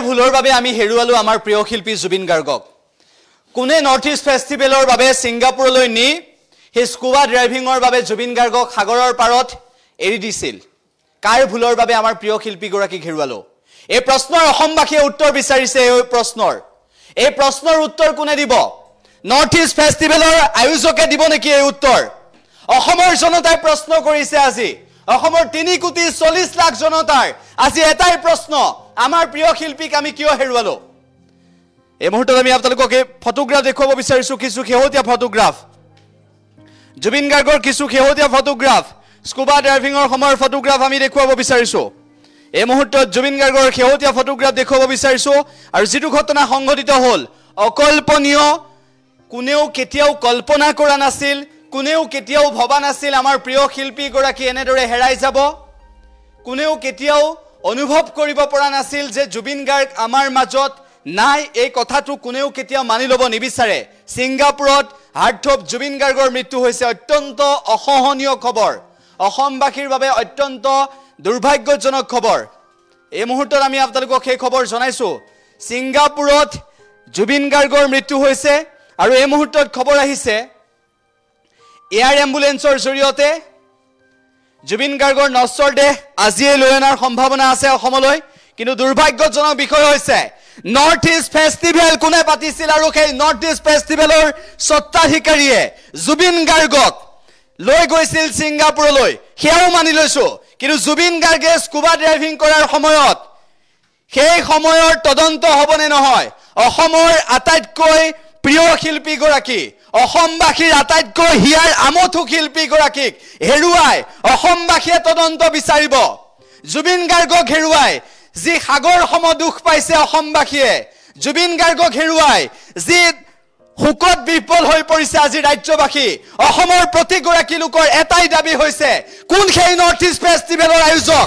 ভুলৰ বাবে আমি হেৰুৱালো আমাৰ প্ৰিয় শিল্পী জুবিন গাৰ্গক কোনে নৰ্থ ইষ্ট ফেষ্টিভেলৰ বাবে ছিংগাপুৰলৈ নি হে স্কুবা ড্ৰাইভিংৰ বাবে জুবিন গাৰ্গক সাগৰৰ পাৰত এৰি দিছিল কাৰ ভুলৰ বাবে আমাৰ প্ৰিয় শিল্পী গৰাকীক হেৰুৱালো এই প্ৰশ্নৰ অসমবাসীয়ে উত্তৰ বিচাৰিছে এই প্ৰশ্নৰ উত্তৰ কোনে দিব নৰ্থ ইষ্ট ফেষ্টিভেলৰ আয়োজকে দিব নেকি এই উত্তৰ অসমৰ জনতাই প্ৰশ্ন কৰিছে আজি অসমৰ 3,40 লাখ জনতাৰ আজি এটাই প্ৰশ্ন আমাৰ প্ৰিয় শিল্পীক আমি কিয় হেৰুৱালো এই মুহূৰ্তত আমি আপোনালোকক ফটোগ্ৰাফ দেখুৱাব বিচাৰিছো কিছু শেহতীয়া ফটোগ্ৰাফ জুবিন গাৰ্গৰ কিছু শেহতীয়া ফটোগ্ৰাফ স্কুবা ড্ৰাইভিংৰ সময়ৰ ফটোগ্ৰাফ আমি দেখুৱাব বিচাৰিছো এই মুহূৰ্তত জুবিন গাৰ্গৰ শেহতীয়া ফটোগ্ৰাফ দেখুৱাব বিচাৰিছো আৰু যেটো ঘটনা সংঘটিত হ'ল অকল্পনীয় কোনেও কেতিয়াও কল্পনা কৰা নাছিল কোনেও কেতিয়াও ভবা নাছিল আমাৰ প্ৰিয় শিল্পী গৰাকী এনেদৰে হেৰাই যাব কোনেও কেতিয়াও অনুভৱ কৰিব পৰা নাছিল যে জুবিন গাৰ্গ আমাৰ মাজত নাই এই কথাটো কোনেও কেতিয়াও মানি ল'ব নিবিচাৰে ছিংগাপুৰত হাৰ্ট অফ জুবিন গাৰ্গৰ মৃত্যু হৈছে অত্যন্ত অসহনীয় খবৰ অসমবাসীৰ বাবে অত্যন্ত দুৰ্ভাগ্যজনক খবৰ এই মুহূৰ্তত আমি আপোনালোকক সেই খবৰ জনাইছো ছিংগাপুৰত জুবিন গাৰ্গৰ মৃত্যু হৈছে আৰু এই মুহূৰ্তত খবৰ আহিছে এয়াৰ এম্বুলেন্সৰ জৰিয়তে জুবিন গাৰ্গৰ নশ্বৰ দেহ আজিয়ে লৈ অনাৰ সম্ভাৱনা আছে অসমলৈ কিন্তু দুৰ্ভাগ্যজনক বিষয় হৈছে নৰ্থ ইষ্ট ফেষ্টিভেল কোনে পাতিছিল আৰু সেই নৰ্থ ইষ্ট ফেষ্টিভেলৰ স্বত্বাধিকাৰীয়ে জুবিন গাৰ্গক লৈ গৈছিল ছিংগাপুৰলৈ সেয়াও মানি লৈছো কিন্তু জুবিন গাৰ্গে স্কুবা ড্ৰাইভিং কৰাৰ সময়ত সেই সময়ৰ তদন্ত হ'বনে নহয় অসমৰ আটাইতকৈ প্ৰিয় শিল্পী গৰাকী অসমবাসীৰ আটাইতকৈ হিয়াৰ আমঠু শিল্পী গৰাকীক হেৰুৱাই অসমবাসীয়ে তদন্ত বিচাৰিব জুবিন গাৰ্গক হেৰুৱাই যি সাগৰ সম দুখ পাইছে অসমবাসীয়ে জুবিন গাৰ্গক হেৰুৱাই যি হুকত বিফল হৈ পৰিছে আজি ৰাজ্যবাসী অসমৰ প্ৰতিগৰাকী লোকৰ এটাই দাবী হৈছে কোন সেই নৰ্থ ইষ্ট ফেষ্টিভেলৰ আয়োজক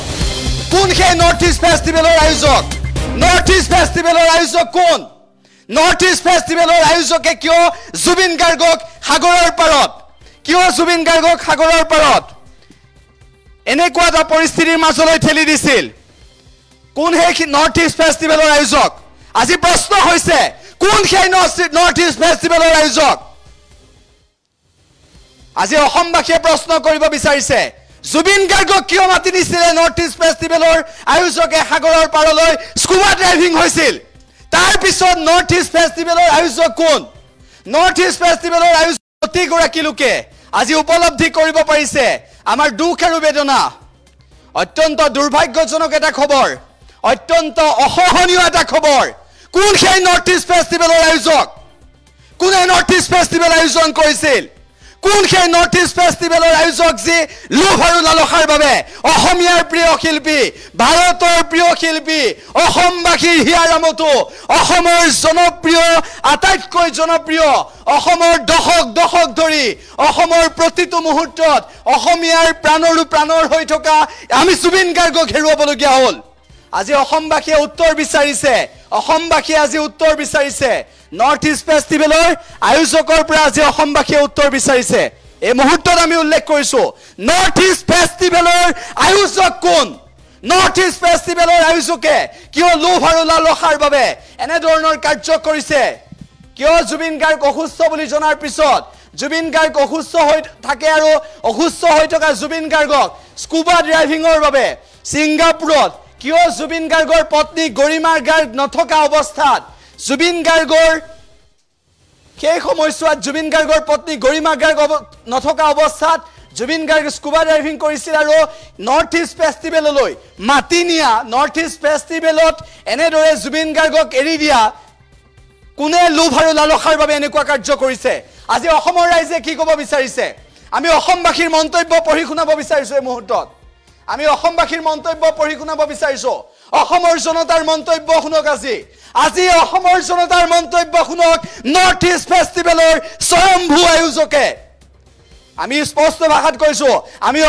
কোন সেই নৰ্থ ইষ্ট ফেষ্টিভেলৰ আয়োজক নৰ্থ ইষ্ট ফেষ্টিভেলৰ আয়োজক কোন নৰ্থ ইষ্ট ফেষ্টিভেলৰ আয়োজকে কিয় জুবিন গাৰ্গক সাগৰৰ পাৰত কিয় জুবিন গাৰ্গক সাগৰৰ পাৰত এনেকুৱা এটা পৰিস্থিতিৰ মাজলৈ ঠেলি দিছিল কোন সেই নৰ্থ ইষ্ট ফেষ্টিভেলৰ আয়োজক আজি প্ৰশ্ন হৈছে কোন সেই নৰ্থ ইষ্ট ফেষ্টিভেলৰ আয়োজক আজি অসমবাসীয়ে প্ৰশ্ন কৰিব বিচাৰিছে জুবিন গাৰ্গক কিয় মাতি নিছিলে নৰ্থ ইষ্ট ফেষ্টিভেলৰ আয়োজকে সাগৰৰ পাৰলৈ স্কুবা ড্ৰাইভিং হৈছিল তাৰ পিছত নৰ্থ ইষ্ট ফেষ্টিভেলৰ আয়োজক কোন নৰ্থ ইষ্ট ফেষ্টিভেলৰ আয়োজক প্ৰতিগৰাকী লোকে আজি উপলব্ধি কৰিব পাৰিছে আমাৰ দুখ আৰু বেদনা অত্যন্ত দুৰ্ভাগ্যজনক এটা খবৰ অত্যন্ত অসহনীয় এটা খবৰ কোন সেই নৰ্থ ইষ্ট ফেষ্টিভেলৰ আয়োজক কোনে নৰ্থ ইষ্ট ফেষ্টিভেল আয়োজন কৰিছিল কোন সেই নৰ্থ ইষ্ট ফেষ্টিভেলৰ আয়োজক যি লোভ আৰু লালসাৰ বাবে অসমীয়াৰ প্ৰিয় শিল্পী ভাৰতৰ প্ৰিয় শিল্পী অসমবাসীৰ হিয়াৰ আমঠু অসমৰ জনপ্ৰিয় আটাইতকৈ জনপ্ৰিয় অসমৰ দশক ধৰি অসমৰ প্ৰতিটো মুহূৰ্তত অসমীয়াৰ প্ৰাণৰ হৈ থকা আমি জুবিন গাৰ্গক হেৰুৱাবলগীয়া হ'ল আজি অসমবাসীয়ে উত্তৰ বিচাৰিছে অসমবাসীয়ে আজি উত্তৰ বিচাৰিছে নৰ্থ ইষ্ট ফেষ্টিভেলৰ আয়োজকৰ পৰা আজি অসমবাসীয়ে উত্তৰ বিচাৰিছে এই মুহূৰ্তত আমি উল্লেখ কৰিছো নৰ্থ ইষ্ট ফেষ্টিভেলৰ আয়োজক কোন নৰ্থ ইষ্ট ফেষ্টিভেলৰ আয়োজকে কিয় লোভ আৰু লালসাৰ বাবে এনে ধৰণৰ কাৰ্য কৰিছে কিয় জুবিন গাৰ্গ অসুস্থ বুলি জনাৰ পিছত জুবিন গাৰ্গ অসুস্থ হৈ থাকে আৰু অসুস্থ হৈ থকা জুবিন গাৰ্গক স্কুবা ড্ৰাইভিংৰ বাবে ছিংগাপুৰত কিয় জুবিন গাৰ্গৰ পত্নী গৰিমা গাৰ্গ নথকা অৱস্থাত জুবিন গাৰ্গৰ সেই সময়ছোৱাত জুবিন গাৰ্গৰ পত্নী গৰিমা গাৰ্গ নথকা অৱস্থাত জুবিন গাৰ্গ স্কুবা ড্ৰাইভিং কৰিছিল আৰু নৰ্থ ইষ্ট ফেষ্টিভেললৈ মাতি নিয়া নৰ্থ ইষ্ট ফেষ্টিভেলত এনেদৰে জুবিন গাৰ্গক এৰি দিয়া কোনে লোভ আৰু লালসাৰ বাবে এনেকুৱা কাৰ্য কৰিছে আজি অসমৰ ৰাইজে কি ক'ব বিচাৰিছে আমি অসমবাসীৰ মন্তব্য পঢ়ি শুনাব বিচাৰিছো এই মুহূৰ্তত আমি অসমবাসীৰ মন্তব্য পঢ়ি শুনাব বিচাৰিছো অসমৰ জনতাৰ মন্তব্য শুনক আজি অসমৰ জনতাৰ মন্তব্য শুনক নৰ্থ ইষ্ট ফেষ্টিভেলৰ স্বয়ম্ভূ আয়োজকে আমি স্পষ্ট ভাষাত কৈছো আমি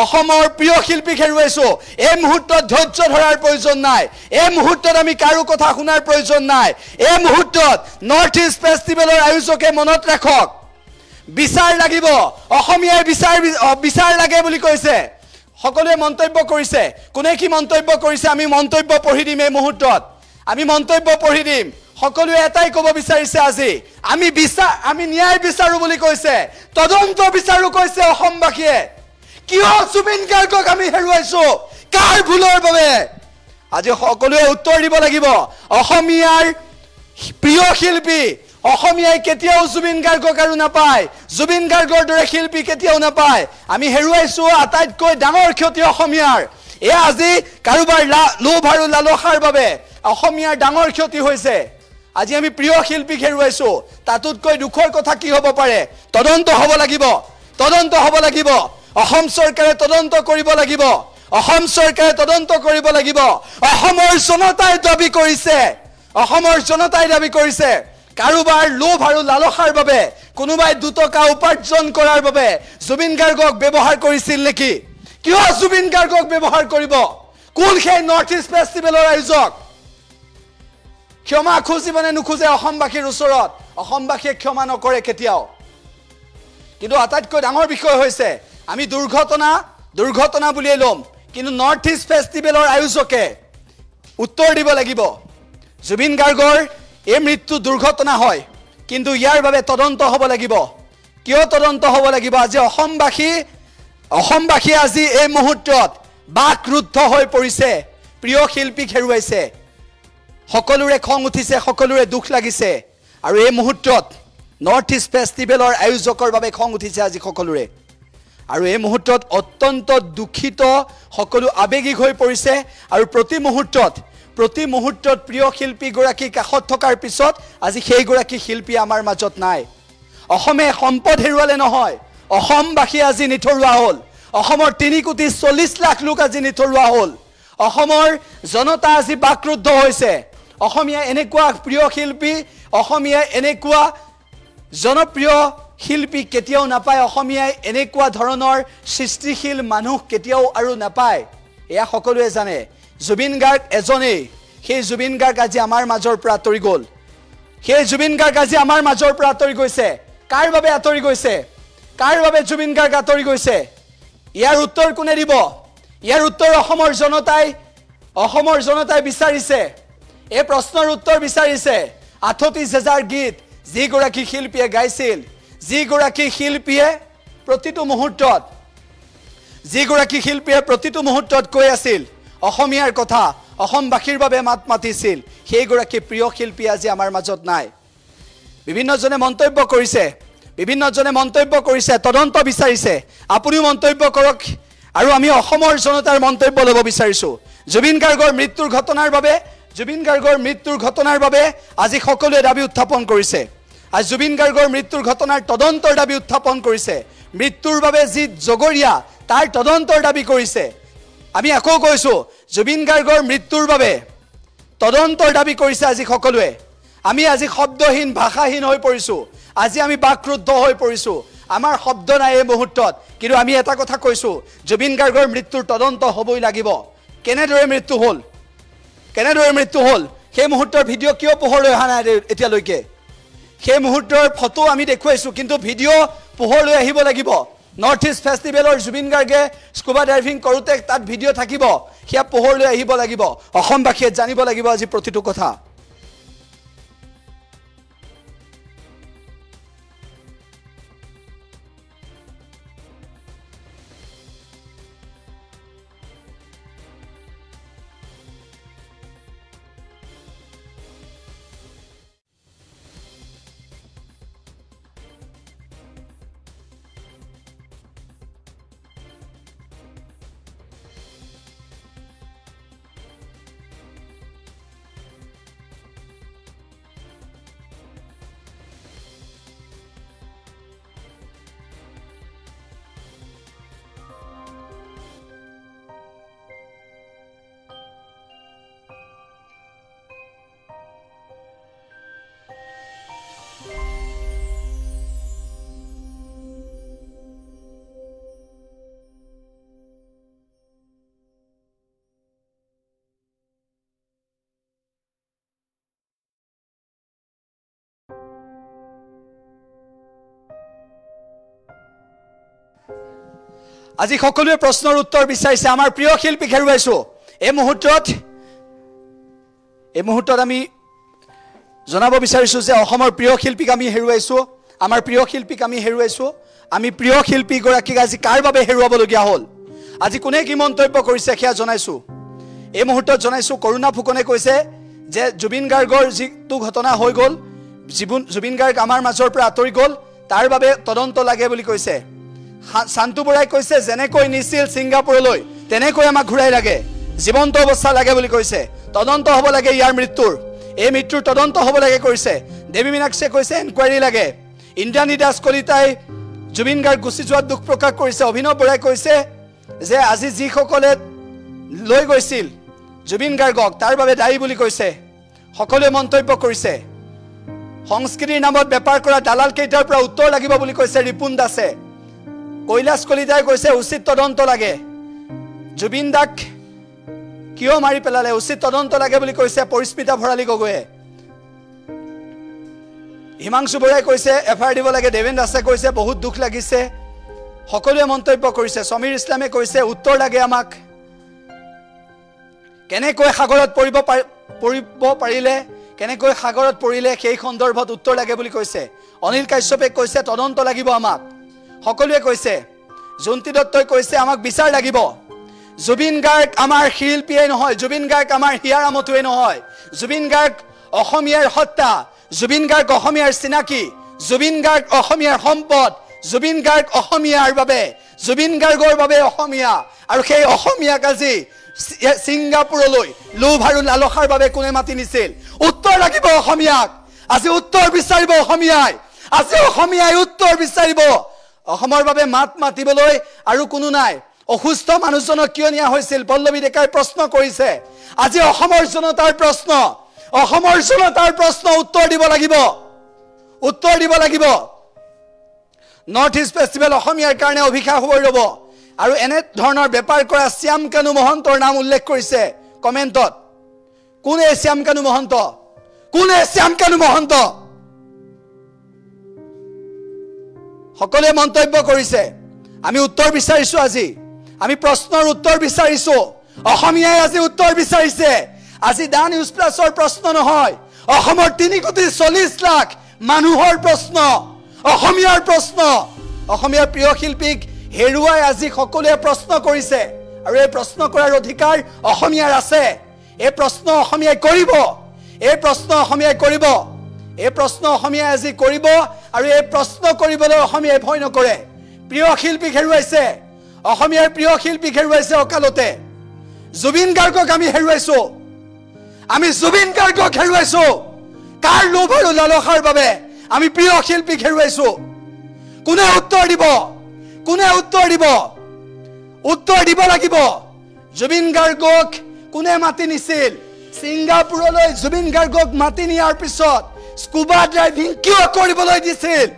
অসমৰ প্ৰিয় শিল্পীক হেৰুৱাইছো এই মুহূৰ্তত ধৈৰ্য ধৰাৰ প্ৰয়োজন নাই এই মুহূৰ্তত আমি কাৰো কথা শুনাৰ প্ৰয়োজন নাই এই মুহূৰ্তত নৰ্থ ইষ্ট ফেষ্টিভেলৰ আয়োজকে মনত ৰাখক বিচাৰ লাগিব অসমীয়াই বিচাৰ লাগে বুলি কৈছে সকলোৱে মন্তব্য কৰিছে কোনে কি মন্তব্য কৰিছে আমি মন্তব্য পঢ়ি দিম এই মুহূৰ্তত আমি মন্তব্য পঢ়ি দিম সকলোৱে এটাই ক'ব বিচাৰিছে আজি আমি ন্যায় বিচাৰো বুলি কৈছে তদন্ত বিচাৰো কৈছে অসমবাসীয়ে কিয় জুবিন গাৰ্গক আমি হেৰুৱাইছো কাৰ ভুলৰ বাবে আজি সকলোৱে উত্তৰ দিব লাগিব অসমীয়াৰ প্ৰিয় শিল্পী অসমীয়াই কেতিয়াও জুবিন গাৰ্গক আৰু নাপায় জুবিন গাৰ্গৰ দৰে শিল্পী কেতিয়াও নাপায় আমি হেৰুৱাইছো আটাইতকৈ ডাঙৰ ক্ষতি অসমীয়াৰ এয়া আজি কাৰোবাৰ লোভ আৰু লালসাৰ বাবে অসমীয়াৰ ডাঙৰ ক্ষতি হৈছে আজি আমি প্ৰিয় শিল্পীক হেৰুৱাইছো তাতোতকৈ দুখৰ কথা কি হ'ব পাৰে তদন্ত হ'ব লাগিব অসম চৰকাৰে তদন্ত কৰিব লাগিব অসম চৰকাৰে তদন্ত কৰিব লাগিব অসমৰ জনতাই দাবী কৰিছে কাৰোবাৰ লোভ আৰু লালসাৰ বাবে কোনোবাই দুটকা উপাৰ্জন কৰাৰ বাবে জুবিন গাৰ্গক ব্যৱহাৰ কৰিছিল নেকি কিয় জুবিন গাৰ্গক ব্যৱহাৰ কৰিব কোন সেই নৰ্থ ইষ্ট ফেষ্টিভেলৰ আয়োজক ক্ষমা খুজিবনে নুখুজে অসমবাসীৰ ওচৰত অসমবাসীয়ে ক্ষমা নকৰে কেতিয়াও কিন্তু আটাইতকৈ ডাঙৰ বিষয় হৈছে আমি দুৰ্ঘটনা বুলিয়ে ল'ম কিন্তু নৰ্থ ইষ্ট ফেষ্টিভেলৰ আয়োজকে উত্তৰ দিব লাগিব জুবিন গাৰ্গৰ এই মৃত্যু দুৰ্ঘটনা হয় কিন্তু ইয়াৰ বাবে তদন্ত হ'ব লাগিব কিয় তদন্ত হ'ব লাগিব আজি অসমবাসী আজি এই মুহূৰ্তত বাকৰুদ্ধ হৈ পৰিছে প্ৰিয় শিল্পীক হেৰুৱাইছে সকলোৰে খং উঠিছে সকলোৰে দুখ লাগিছে আৰু এই মুহূৰ্তত নৰ্থ ইষ্ট ফেষ্টিভেলৰ আয়োজকৰ বাবে খং উঠিছে আজি সকলোৰে আৰু এই মুহূৰ্তত অত্যন্ত দুখিত সকলো আবেগিক হৈ পৰিছে আৰু প্ৰতি মুহূৰ্তত প্ৰিয় শিল্পী গৰাকী কাষত থকাৰ পিছত আজি সেই গৰাকী শিল্পী আমাৰ মাজত নাই অসমে সম্পদ হেৰুৱালে নহয় অসমবাসী আজি নিথৰুৱা হ'ল অসমৰ 3,40 লাখ লোক আজি নিথৰুৱা হ'ল অসমৰ জনতা আজি বাকৰুদ্ধ হৈছে অসমীয়া এনেকুৱা প্ৰিয় শিল্পী অসমীয়া এনেকুৱা জনপ্ৰিয় শিল্পী কেতিয়াও নাপায় অসমীয়াই এনেকুৱা ধৰণৰ সৃষ্টিশীল মানুহ কেতিয়াও আৰু নাপায় এয়া সকলোৱে জানে জুবিন গাৰ্গ এজনেই সেই জুবিন গাৰ্গ আজি আমাৰ মাজৰ পৰা আঁতৰি গ'ল সেই জুবিন গাৰ্গ আজি আমাৰ মাজৰ পৰা আঁতৰি গৈছে কাৰ বাবে আঁতৰি গৈছে কাৰ বাবে জুবিন গাৰ্গ আঁতৰি গৈছে ইয়াৰ উত্তৰ কোনে দিব ইয়াৰ উত্তৰ অসমৰ জনতাই বিচাৰিছে এই প্ৰশ্নৰ উত্তৰ বিচাৰিছে 38,000 গীত যিগৰাকী শিল্পীয়ে গাইছিল যিগৰাকী শিল্পীয়ে প্ৰতিটো মুহূৰ্তত কৈ আছিল অসমীয়াৰ কথা অসমবাসীৰ বাবে মাত মাতিছিল সেইগৰাকী প্ৰিয় শিল্পী আজি আমাৰ মাজত নাই বিভিন্নজনে মন্তব্য কৰিছে তদন্ত বিচাৰিছে আপুনিও মন্তব্য কৰক আৰু আমি অসমৰ জনতাৰ মন্তব্য ল'ব বিচাৰিছো জুবিন গাৰ্গৰ মৃত্যুৰ ঘটনাৰ বাবে আজি সকলোৱে দাবী উত্থাপন কৰিছে আজ জুবিন গাৰ্গৰ মৃত্যুৰ ঘটনাৰ তদন্তৰ দাবী উত্থাপন কৰিছে মৃত্যুৰ বাবে যি জগৰীয়া তাৰ তদন্তৰ দাবী কৰিছে আমি আকৌ কৈছো জুবিন গাৰ্গৰ মৃত্যুৰ বাবে তদন্তৰ দাবী কৰিছে আজি সকলোৱে আমি আজি শব্দহীন ভাষাহীন হৈ পৰিছো আজি আমি বাকৰুদ্ধ হৈ পৰিছো আমাৰ শব্দ নাই এই মুহূৰ্তত কিন্তু আমি এটা কথা কৈছো জুবিন গাৰ্গৰ মৃত্যুৰ তদন্ত হ'বই লাগিব কেনেদৰে মৃত্যু হ'ল সেই মুহূৰ্তৰ ভিডিঅ' কিয় পোহৰলৈ অহা নাই এতিয়ালৈকে সেই মুহূৰ্তৰ ফটো আমি দেখুৱাইছো কিন্তু ভিডিঅ' পোহৰলৈ আহিব লাগিব নৰ্থ ইষ্ট ফেষ্টিভেলৰ জুবিন গাৰ্গে স্কুবা ডাইভিং কৰোঁতে তাত ভিডিঅ' থাকিব সেয়া পোহৰলৈ আহিব লাগিব অসমবাসীয়ে জানিব লাগিব আজি প্ৰতিটো কথা আজি সকলোৱে প্ৰশ্নৰ উত্তৰ বিচাৰিছে আমাৰ প্ৰিয় শিল্পীক হেৰুৱাইছো এই মুহূৰ্তত আমি জনাব বিচাৰিছোঁ যে অসমৰ প্ৰিয় শিল্পীক আমি হেৰুৱাইছোঁ, আমাৰ প্ৰিয় শিল্পীক আমি হেৰুৱাইছোঁ। আমি প্ৰিয় শিল্পীগৰাকীক আজি কাৰ বাবে হেৰুৱাবলগীয়া হ'ল, আজি কোনে কি মন্তব্য কৰিছে সেয়া জনাইছোঁ। এই মুহূৰ্তত জনাইছোঁ কৰুণা ফুকনে কৈছে যে জুবিন গাৰ্গৰ যিটো ঘটনা হৈ গ'ল, জুবিন গাৰ্গ আমাৰ মাজৰ পৰা আঁতৰি গ'ল, তাৰ বাবে তদন্ত লাগে বুলি কৈছে। শান্তু বৰাই কৈছে যেনেকৈ নিছিল ছিংগাপুৰলৈ তেনেকৈ আমাক ঘূৰাই লাগে, জীৱন্ত অৱস্থা লাগে বুলি কৈছে। তদন্ত হ'ব লাগে ইয়াৰ মৃত্যুৰ, এই মৃত্যুৰ তদন্ত হ'ব লাগে কৈছে। দেৱী মীনাক্ষীয়ে কৈছে এনকুৱাৰী লাগে। ইন্দ্ৰাণী দাস কলিতাই জুবিন গাৰ্গ গুচি যোৱাত দুখ প্ৰকাশ কৰিছে। অভিনৱ বৰাই কৈছে যে আজি যিসকলে লৈ গৈছিল জুবিন গাৰ্গক তাৰ বাবে দায়ী বুলি কৈছে। সকলোৱে মন্তব্য কৰিছে। সংস্কৃতিৰ নামত বেপাৰ কৰা দালাল কেইটাৰ পৰা উত্তৰ লাগিব বুলি কৈছে ৰিপুণ দাসে। কৈলাশ কলিতাই কৈছে উচিত তদন্ত লাগে, জুবিন দাক কিয় মাৰি পেলালে উচিত তদন্ত লাগে বুলি কৈছে পৰিস্মিতা ভৰালী গগৈয়ে। হিমাংশু বৰাই কৈছে এফআইআৰ দিব লাগে। দেৱেন দাসে কৈছে বহুত দুখ লাগিছে। সকলোৱে মন্তব্য কৰিছে। সমীৰ ইছলামে কৈছে উত্তৰ লাগে আমাক, কেনেকৈ সাগৰত পৰিব পাৰিলে, কেনেকৈ সাগৰত পৰিলে সেই সন্দৰ্ভত উত্তৰ লাগে বুলি কৈছে। অনিল কাশ্যপে কৈছে তদন্ত লাগিব আমাক। সকলোৱে কৈছে। জয়ন্তী দত্তই কৈছে আমাক বিচাৰ লাগিব। জুবিন গাৰ্গ আমাৰ শিল্পীয়ে নহয়, জুবিন গাৰ্গ আমাৰ হিয়াৰ আমঠুৱে নহয়, জুবিন গাৰ্গ অসমীয়াৰ সত্তা, জুবিন গাৰ্গ অসমীয়াৰ চিনাকি, জুবিন গাৰ্গ অসমীয়াৰ সম্পদ, জুবিন গাৰ্গ অসমীয়াৰ বাবে, জুবিন গাৰ্গৰ বাবে অসমীয়া। আৰু সেই অসমীয়াক আজি ছিংগাপুৰলৈ লোভ আৰু লালসাৰ বাবে কোনে মাতি নিছিল? উত্তৰ লাগিব অসমীয়াক। আজি উত্তৰ বিচাৰিব অসমীয়াই, আজি অসমীয়াই উত্তৰ বিচাৰিব। অসমৰ বাবে মাত মাতিবলৈ আৰু কোনো নাই। অসুস্থ মানুহজনক কিয় নিয়া হৈছিল পল্লৱী ডেকাই প্ৰশ্ন কৰিছে। আজি অসমৰ জনতাৰ প্ৰশ্ন, অসমৰ জনতাৰ প্ৰশ্ন উত্তৰ দিব লাগিব, উত্তৰ দিব লাগিব। নৰ্থ ইষ্ট ফেষ্টিভেল অসমীয়াৰ কাৰণে অভিশাপ হৈ ৰ'ব। আৰু এনে ধৰণৰ বেপাৰ কৰা শ্যাম কানু মহন্তৰ নাম উল্লেখ কৰিছে কমেণ্টত। কোন এই শ্যাম কানু মহন্ত? কোন এই শ্যাম কানু মহন্ত? সকলোৱে মন্তব্য কৰিছে। আমি উত্তৰ বিচাৰিছোঁ। আজি আমি প্ৰশ্নৰ উত্তৰ বিচাৰিছোঁ। অসমীয়াই আজি উত্তৰ বিচাৰিছে। আজি দা নিউজ প্লাছৰ প্ৰশ্ন নহয়, অসমৰ 3,40,00,000 মানুহৰ প্ৰশ্ন, অসমীয়াৰ প্ৰশ্ন। অসমীয়াৰ প্ৰিয় শিল্পীক হেৰুৱাই আজি সকলোৱে প্ৰশ্ন কৰিছে আৰু এই প্ৰশ্ন কৰাৰ অধিকাৰ অসমীয়াৰ আছে। এই প্ৰশ্ন অসমীয়াই কৰিব, এই প্ৰশ্ন অসমীয়াই কৰিব, এই প্ৰশ্ন অসমীয়াই আজি কৰিব। আৰু এই প্ৰশ্ন কৰিবলৈ অসমীয়াই ভয় নকৰে। প্ৰিয় শিল্পীক হেৰুৱাইছে, অসমীয়াৰ প্ৰিয় শিল্পীক হেৰুৱাইছে অকালতে। জুবিন গাৰ্গক আমি হেৰুৱাইছোঁ, আমি জুবিন গাৰ্গক হেৰুৱাইছোঁ। কাৰ লোভ আৰু লালসাৰ বাবে আমি প্ৰিয় শিল্পীক হেৰুৱাইছোঁ? কোনে উত্তৰ দিব? কোনে উত্তৰ দিব? উত্তৰ দিব লাগিব। জুবিন গাৰ্গক কোনে মাতি নিছিল ছিংগাপুৰলৈ? জুবিন গাৰ্গক মাতি নিয়াৰ পিছত স্কুবা ড্ৰাইভিং কিয় কৰিবলৈ দিছিল?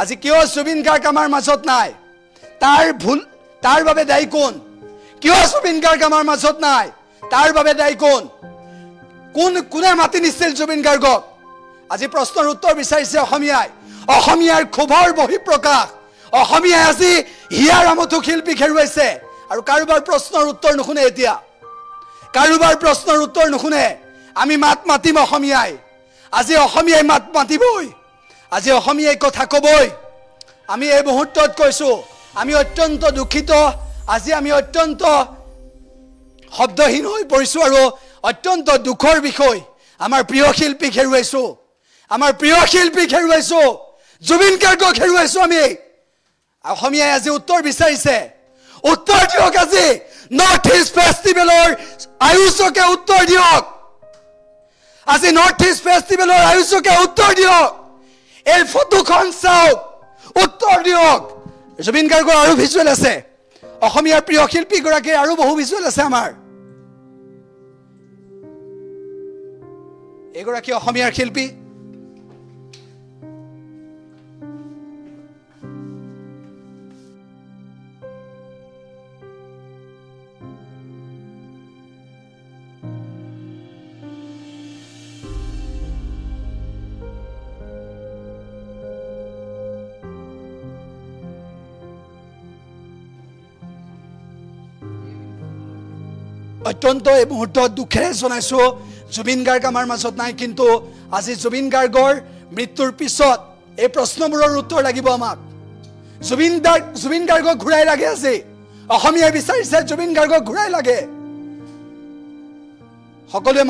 আজি কিয় জুবিন গাৰ্গ আমাৰ মাজত নাই? তাৰ ভুল, তাৰ বাবে দায়ী কোন? কিয় জুবিন গাৰ্গ আমাৰ মাজত নাই? তাৰ বাবে দায়ী কোন? কোনে মাতি নিছিল জুবিন গাৰ্গক? আজি প্ৰশ্নৰ উত্তৰ বিচাৰিছে অসমীয়াই। অসমীয়াৰ ক্ষোভৰ বহিঃপ্ৰকাশ। অসমীয়াই আজি হিয়াৰ আমঠু শিল্পীক হেৰুৱাইছে আৰু কাৰোবাৰ প্ৰশ্নৰ উত্তৰ নুশুনে। এতিয়া কাৰোবাৰ প্ৰশ্নৰ উত্তৰ নুশুনে। আমি মাত মাতিম অসমীয়াই। আজি অসমীয়াই মাত মাতিবই, আজি অসমীয়াই কথা ক'বই। আমি এই মুহূৰ্তত কৈছোঁ আমি অত্যন্ত দুখিত। আজি আমি অত্যন্ত শব্দহীন হৈ পৰিছোঁ আৰু অত্যন্ত দুখৰ বিষয়। আমাৰ প্ৰিয় শিল্পীক হেৰুৱাইছোঁ, আমাৰ প্ৰিয় শিল্পীক হেৰুৱাইছোঁ, জুবিন গাৰ্গক হেৰুৱাইছোঁ আমি। অসমীয়াই আজি উত্তৰ বিচাৰিছে। উত্তৰ দিয়ক। আজি নৰ্থ ইষ্ট ফেষ্টিভেলৰ আয়োজকে উত্তৰ দিয়ক। আজি নৰ্থ ইষ্ট ফেষ্টিভেলৰ আয়োজকে উত্তৰ দিয়ক। এই ফটোখন চাওক, উত্তৰ দিয়ক। জুবিন গাৰ্গৰ আৰু ভিজুৱেল আছে, অসমীয়াৰ প্ৰিয় শিল্পীগৰাকীৰ আৰু বহু ভিজুৱেল আছে। আমাৰ এগৰাকী অসমীয়াৰ শিল্পী। অত্যন্ত এই মুহূৰ্তত দুখেৰে জনাইছো জুবিন গাৰ্গ আমাৰ মাজত নাই কিন্তু আজি জুবিন গাৰ্গৰ মৃত্যুৰ পিছত এই প্ৰশ্নবোৰৰ উত্তৰ লাগিব আমাক জুবিন গাৰ্গক ঘূৰাই লাগে আজি অসমীয়াই বিচাৰিছে জুবিন গাৰ্গক ঘূৰাই লাগে সকলোৱে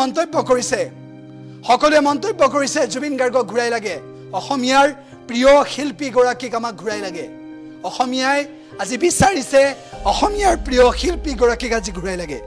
মন্তব্য কৰিছে জুবিন গাৰ্গক ঘূৰাই লাগে অসমীয়াৰ প্ৰিয় শিল্পী গৰাকীক আমাক ঘূৰাই লাগে অসমীয়াই আজি বিচাৰিছে অসমীয়াৰ প্ৰিয় শিল্পী গৰাকীক আজি ঘূৰাই লাগে